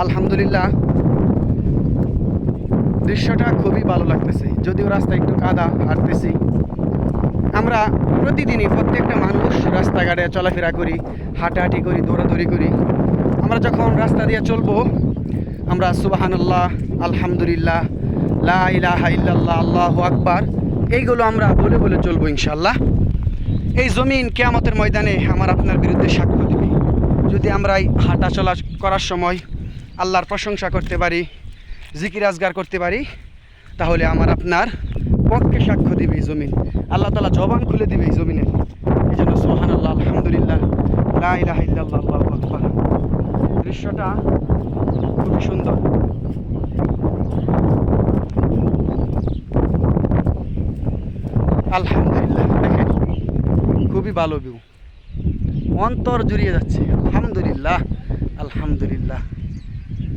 আলহামদুলিল্লাহ দৃশ্যটা খুবই ভালো লাগতেছে। যদিও রাস্তা একটু কাদা, হাঁটতেছি। আমরা প্রতিদিনই প্রত্যেকটা মানুষ রাস্তাঘাটে চলাফেরা করি, হাঁটাহাঁটি করি, দৌড়াদৌড়ি করি। আমরা যখন রাস্তা দিয়ে চলবো, আমরা সুবহানাল্লাহ, আলহামদুলিল্লাহ, লা ইলাহা ইল্লাল্লাহ, আল্লাহু আকবার, এইগুলো আমরা বলে বলে চলবো ইনশাআল্লাহ। এই জমিন কিয়ামতের ময়দানে আমার আপনার বিরুদ্ধে সাক্ষ্য দেবে। যদি আমরা এই হাঁটা চলা করার সময় আল্লাহর প্রশংসা করতে পারি, জিকির আজগার করতে পারি, তাহলে আমার আপনার পক্ষে সাক্ষ্য দেবে এই জমিন। আল্লাহ তাআলা জবান খুলে দেবে এই জমিনে। এই জন্য সুবহানাল্লাহ, আলহামদুলিল্লাহ, লা ইলাহা ইল্লাল্লাহ, আল্লাহু আকবার। দৃশ্যটা খুবই সুন্দর। আলহামদুলিল্লাহ, দেখেন খুবই ভালো ভিউ, অন্তর জুড়িয়ে যাচ্ছে। আলহামদুলিল্লাহ, আলহামদুলিল্লাহ।